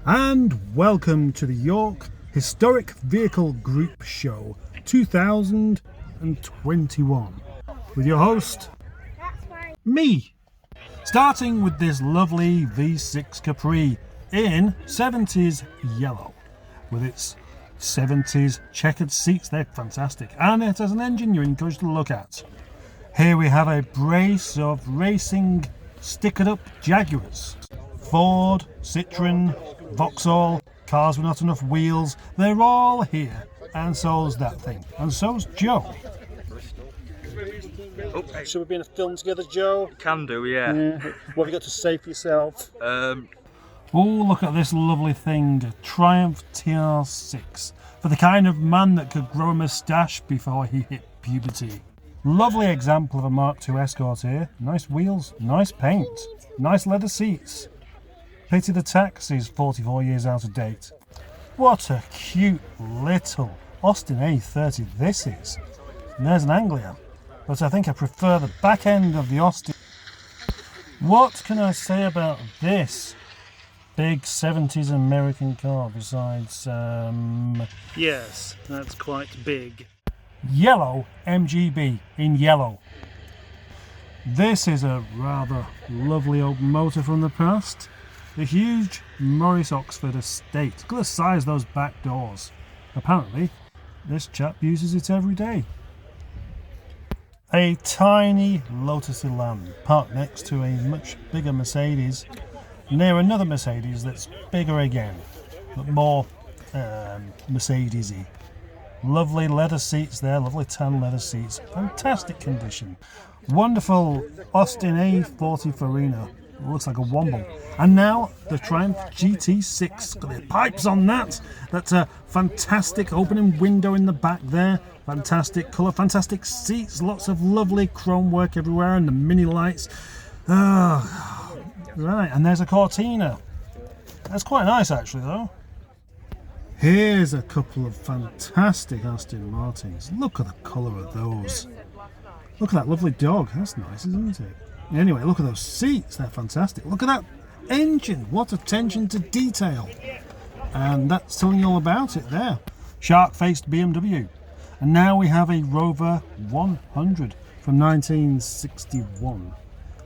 And welcome to the York Historic Vehicle Group Show 2021 with your host, me. Starting with this lovely V6 Capri in 70s yellow with its 70s checkered seats. They're fantastic, and it has an engine you're encouraged to look at. Here we have a brace of racing stickered up Jaguars. Ford, Citroen, Voxel, cars with not enough wheels, they're all here, and so's that thing, and so's Joe. Oh, Should we be in a film together, Joe? can do, yeah. What have you got to say for yourself? Oh, look at this lovely thing, a Triumph TR6, for the kind of man that could grow a moustache before he hit puberty. Lovely example of a Mark II Escort here. Nice wheels, nice paint, nice leather seats. Pity the tax is 44 years out of date. What a cute little Austin A30 this is. And there's an Anglia, but I think I prefer the back end of the Austin. What can I say about this big 70s American car besides, yes, that's quite big. Yellow MGB in yellow. This is a rather lovely old motor from the past. The huge Morris Oxford estate. Look at the size of those back doors. Apparently, this chap uses it every day. A tiny Lotus Elan parked next to a much bigger Mercedes, near another Mercedes that's bigger again, but more Mercedes-y. Lovely leather seats there, lovely tan leather seats, fantastic condition. Wonderful Austin A40 Farina, looks like a Womble. And now the Triumph GT6, got the pipes on that. That's a fantastic opening window in the back there, fantastic colour, fantastic seats, lots of lovely chrome work everywhere and the mini lights. Oh, right, and there's a Cortina. That's quite nice actually though. Here's a couple of fantastic Aston Martins. Look at the colour of those. Look at that lovely dog. That's nice, isn't it? Anyway, look at those seats. They're fantastic. Look at that engine. What attention to detail. And that's telling you all about it there. Shark-faced BMW. And now we have a Rover 100 from 1961.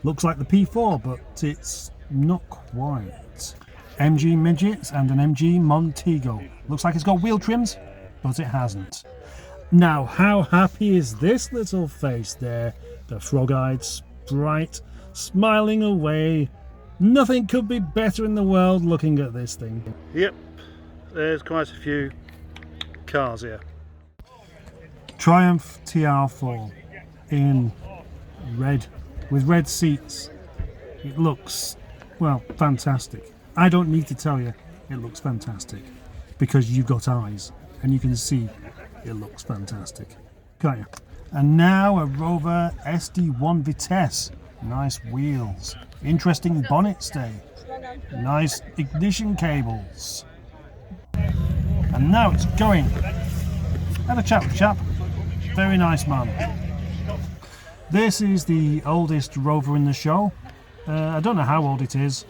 Looks like the P4, but it's not quite. MG Midgets and an MG Montego. Looks like it's got wheel trims, but it hasn't. Now, how happy is this little face there? The frog-eyed sprite, smiling away. Nothing could be better in the world looking at this thing. Yep, there's quite a few cars here. Triumph TR4 in red, with red seats. It looks, well, fantastic. I don't need to tell you it looks fantastic because you've got eyes and you can see it looks fantastic, can't you? And now a Rover Sd1 Vitesse. Nice wheels, interesting bonnet stay, nice ignition cables. And now it's going. Have a chat with chap. Very nice man. This is the oldest Rover in the show. I don't know how old it is.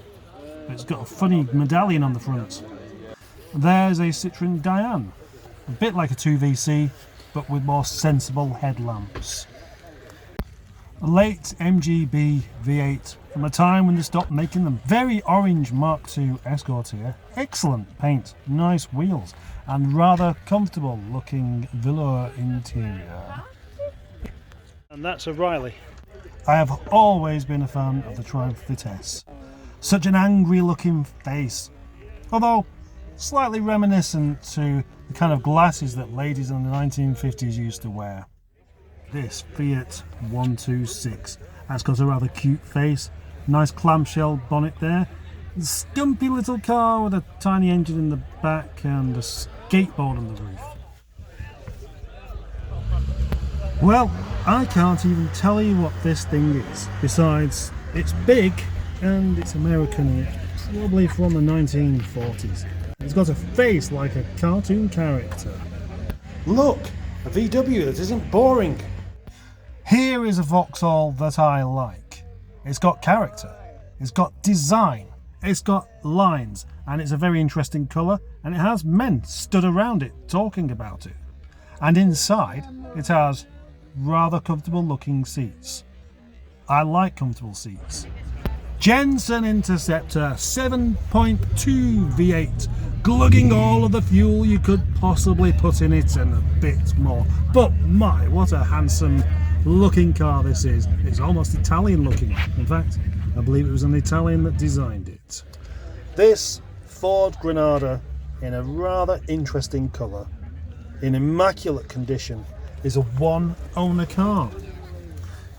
It's got a funny medallion on the front. There's a Citroen Diane, a bit like a 2VC, but with more sensible headlamps. A late MGB V8 from a time when they stopped making them. Very orange Mark II Escort here. Excellent paint, nice wheels, and rather comfortable looking velour interior. And that's a Riley. I have always been a fan of the Triumph Vitesse. Such an angry looking face, although slightly reminiscent to the kind of glasses that ladies in the 1950s used to wear. This Fiat 126 has got a rather cute face, nice clamshell bonnet there, a stumpy little car with a tiny engine in the back and a skateboard on the roof. Well, I can't even tell you what this thing is, besides it's big and it's American, it's probably from the 1940s. It's got a face like a cartoon character. Look, a VW that isn't boring. Here is a Vauxhall that I like. It's got character, it's got design, it's got lines, and it's a very interesting colour, and it has men stood around it talking about it. And inside it has rather comfortable looking seats. I like comfortable seats. Jensen Interceptor 7.2 V8, glugging all of the fuel you could possibly put in it and a bit more. But my, what a handsome looking car this is. It's almost Italian looking. In fact, I believe it was an Italian that designed it. This Ford Granada, in a rather interesting colour, in immaculate condition, is a one owner car.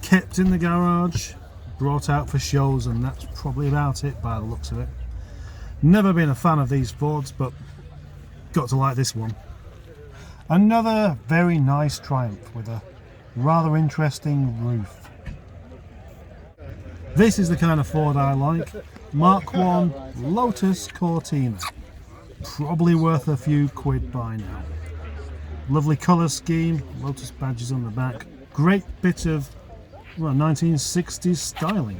Kept in the garage, brought out for shows, and that's probably about it by the looks of it. Never been a fan of these Fords, but got to like this one. Another very nice Triumph with a rather interesting roof. This is the kind of Ford I like. Mark 1 Lotus Cortina. Probably worth a few quid by now. Lovely colour scheme, Lotus badges on the back. Great bit of 1960s styling.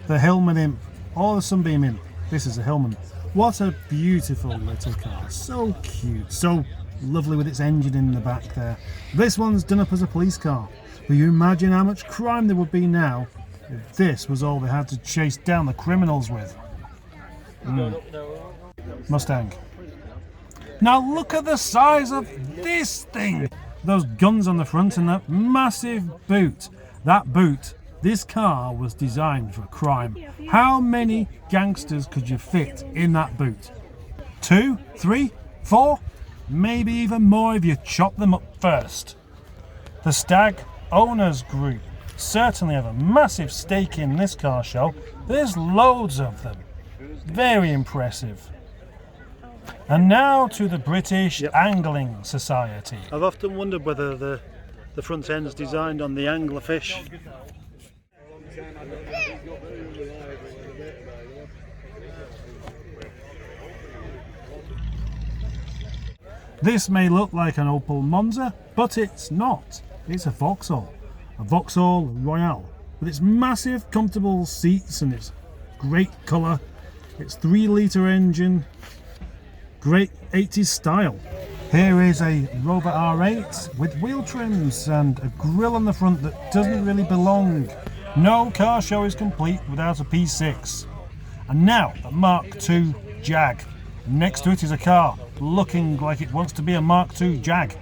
The Hillman Imp, or the Sunbeam Imp. This is a Hillman. What a beautiful little car. So cute, so lovely with its engine in the back there. This one's done up as a police car. Will you imagine how much crime there would be now if this was all they had to chase down the criminals with? Mustang. Now look at the size of this thing! Those guns on the front and that massive boot. That boot, this car was designed for crime. How many gangsters could you fit in that boot? 2, 3, 4? Maybe even more if you chop them up first. The Stag Owners Group certainly have a massive stake in this car show. There's loads of them. Very impressive. And now to the British Angling Society. I've often wondered whether the front end's designed on the anglerfish. This may look like an Opel Monza, but it's not. It's a Voxel Royale, with its massive comfortable seats and its great colour, its 3-litre engine, great 80s style. Here is a Rover R8 with wheel trims and a grille on the front that doesn't really belong. No car show is complete without a P6. And now the Mark II Jag. Next to it is a car looking like it wants to be a Mark II Jag.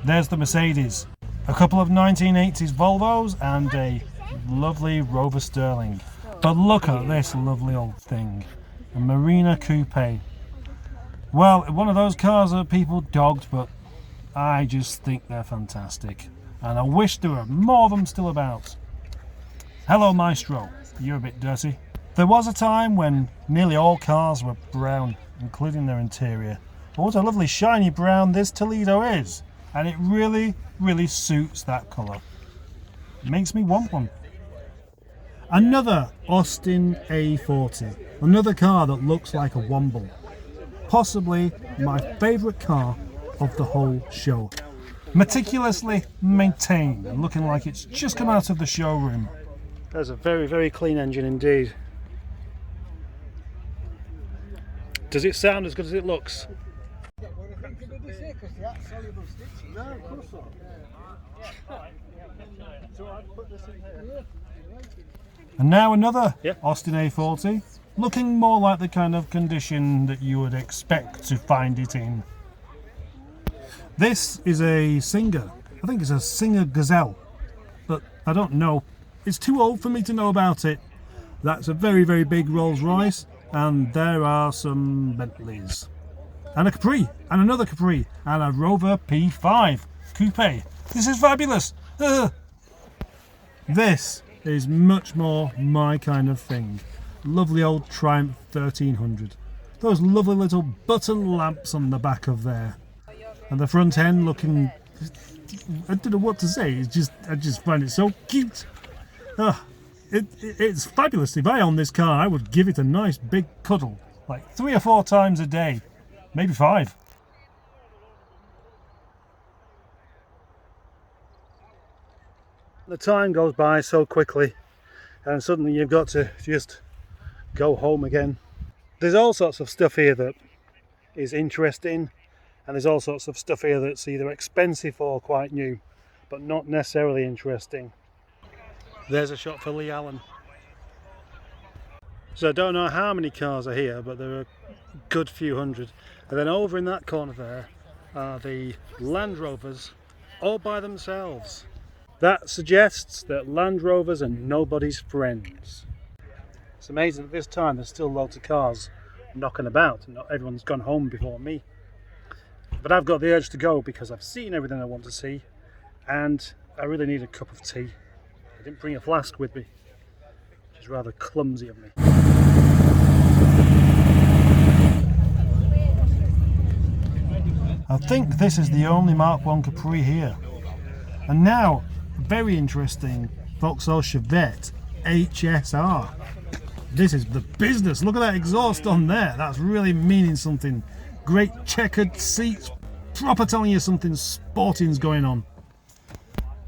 There's the Mercedes. A couple of 1980s Volvos and a lovely Rover Sterling. But look at this lovely old thing. A Marina Coupe. Well, one of those cars that people dogged, but I just think they're fantastic. And I wish there were more of them still about. Hello Maestro, you're a bit dirty. There was a time when nearly all cars were brown, including their interior. But what a lovely shiny brown this Toledo is. And it really, really suits that colour. Makes me want one. Another Austin A40. Another car that looks like a Womble. Possibly my favourite car of the whole show. Meticulously maintained and looking like it's just come out of the showroom. There's a very, very clean engine indeed. Does it sound as good as it looks? And now another Austin A40, looking more like the kind of condition that you would expect to find it in. This is a Singer. I think it's a Singer Gazelle, but I don't know. It's too old for me to know about it. That's a very, very big Rolls Royce, and there are some Bentleys. And a Capri, and another Capri, and a Rover P5 Coupe. This is fabulous! This is much more my kind of thing. Lovely old Triumph 1300. Those lovely little button lamps on the back of there. And the front end looking... I don't know what to say, I just find it so cute. It's fabulous. If I owned this car, I would give it a nice big cuddle, like 3 or 4 times a day, maybe 5. The time goes by so quickly, and suddenly you've got to just go home again. There's all sorts of stuff here that is interesting, and there's all sorts of stuff here that's either expensive or quite new, but not necessarily interesting. There's a shot for Lee Allen. So I don't know how many cars are here, but there are a good few hundred. And then over in that corner there are the Land Rovers all by themselves. That suggests that Land Rovers are nobody's friends. It's amazing at this time there's still loads of cars knocking about and not everyone's gone home before me. But I've got the urge to go because I've seen everything I want to see and I really need a cup of tea. I didn't bring a flask with me, which is rather clumsy of me. I think this is the only Mark 1 Capri here. And now, very interesting, Voxel Chevette Hsr. This is the business. Look at that exhaust on there. That's really meaning something. Great checkered seats, proper telling you something sporting's going on.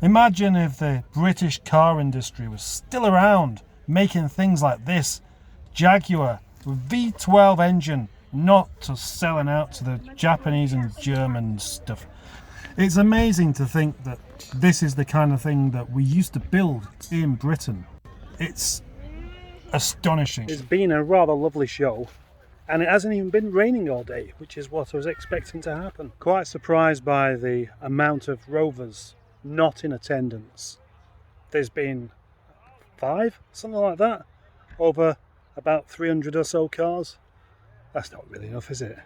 Imagine if the British car industry was still around, making things like this. Jaguar with V12 engine, not to selling out to the Japanese and German stuff. It's amazing to think that this is the kind of thing that we used to build in Britain. It's astonishing. It's been a rather lovely show, and it hasn't even been raining all day, which is what I was expecting to happen. Quite surprised by the amount of Rovers not in attendance. There's been 5, something like that, over about 300 or so cars. That's not really enough, is it?